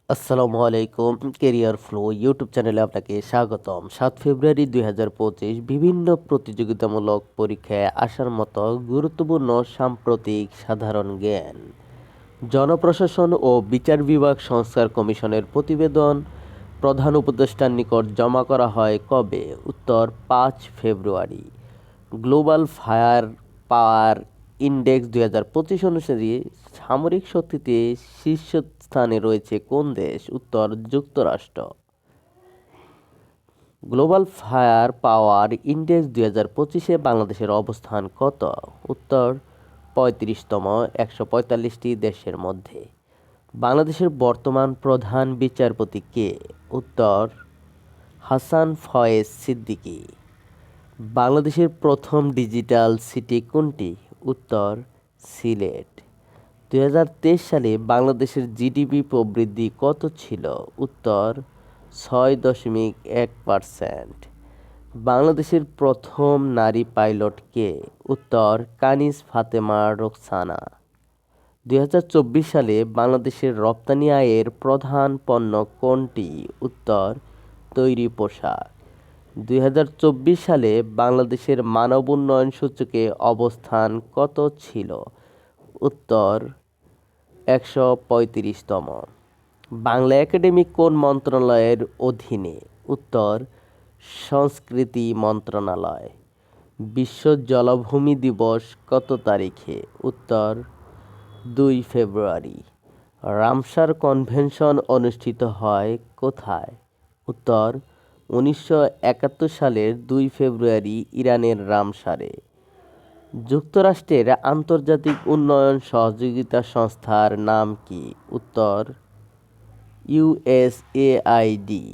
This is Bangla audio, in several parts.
আসসালামু আলাইকুম। কেরিয়ার ফ্লো ইউটিউব চ্যানেলে আপনাকে স্বাগতম। 7 ফেব্রুয়ারি 2025 বিভিন্ন প্রতিযোগিতামূলক পরীক্ষায় আসার মতো গুরুত্বপূর্ণ সাম্প্রতিক সাধারণ জ্ঞান, জনপ্রশাসন ও বিচার বিভাগ সংস্কার কমিশনের প্রতিবেদন প্রধান উপদেষ্টার নিকট জমা করা হয় কবে? উত্তর 5 ফেব্রুয়ারি। গ্লোবাল ফায়ার পাওয়ার ইন্ডেক্স 2025 অনুসারে সামরিক শক্তিতে শীর্ষস্থানে রয়েছে কোন দেশ? উত্তর যুক্তরাষ্ট্র। গ্লোবাল ফায়ার পাওয়ার ইন্ডেক্স 2025-এ বাংলাদেশের অবস্থান কত? উত্তর 35তম 145টি দেশের মধ্যে। বাংলাদেশের বর্তমান প্রধান বিচারপতি কে? উত্তর হাসান ফয়েজ সিদ্দিকী। বাংলাদেশের প্রথম ডিজিটাল সিটি কোনটি? উত্তর সিলেট। 2023 সালে বাংলাদেশের জিডিপি প্রবৃদ্ধি কত ছিল? উত্তর 6.1%। বাংলাদেশের প্রথম নারী পাইলট কে? উত্তর কানিজ ফাতেমা রোকসানা। 2024 সালে বাংলাদেশের রপ্তানি আয়ের প্রধান পণ্য কোনটি? উত্তর তৈরি পোশাক। 2024 সালে বাংলাদেশের মানব উন্নয়ন সূচকে অবস্থান কত ছিল? উত্তর 135তম। বাংলা একাডেমি কোন মন্ত্রণালয়ের অধীনে? উত্তর সংস্কৃতি মন্ত্রণালয়। বিশ্ব জলাভূমি দিবস কত তারিখে? উত্তর 2 ফেব্রুয়ারি। রামসার কনভেনশন অনুষ্ঠিত হয় কোথায়? উত্তর 1971 সালের 2 ফেব্রুয়ারি ইরানের রামসারে। যুক্তরাষ্ট্রের আন্তর্জাতিক উন্নয়ন সহযোগিতা সংস্থার নাম কি? উত্তর ইউএসএআইডি।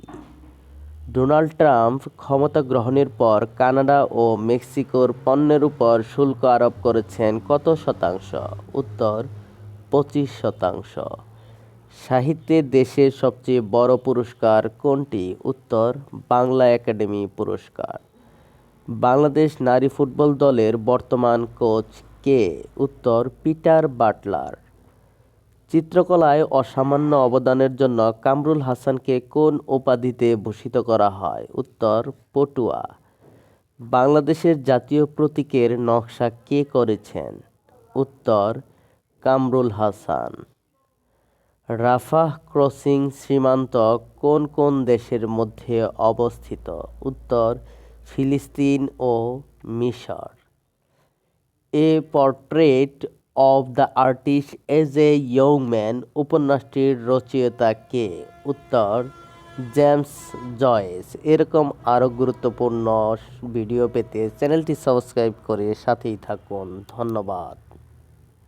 ডোনাল্ড ট্রাম্প ক্ষমতা গ্রহণের পর কানাডা ও মেক্সিকোর পণ্যের উপর শুল্ক আরোপ করেছেন কত শতাংশ? উত্তর 25%। সাহিত্যে দেশের সবচেয়ে বড় পুরস্কার কোনটি? উত্তর বাংলা একাডেমি পুরস্কার। বাংলাদেশ নারী ফুটবল দলের বর্তমান কোচ কে? উত্তর পিটার বাটলার। চিত্রকলায় অসামান্য অবদানের জন্য কামরুল হাসানকে কোন উপাধিতে ভূষিত করা হয়? উত্তর পটুয়া। বাংলাদেশের জাতীয় প্রতীকের নকশা কে করেছেন? উত্তর কামরুল হাসান। রাফাহ ক্রসিং সীমান্ত কোন কোন দেশের মধ্যে অবস্থিত? উত্তর ফিলিস্তিন ও মিশর। A portrait of the artist as a young man উপন্যাসটির রচয়িতা কে? উত্তর জেমস জয়েস। এরকম আরও গুরুত্বপূর্ণ ভিডিও পেতে চ্যানেলটি সাবস্ক্রাইব করে সাথেই থাকুন। ধন্যবাদ।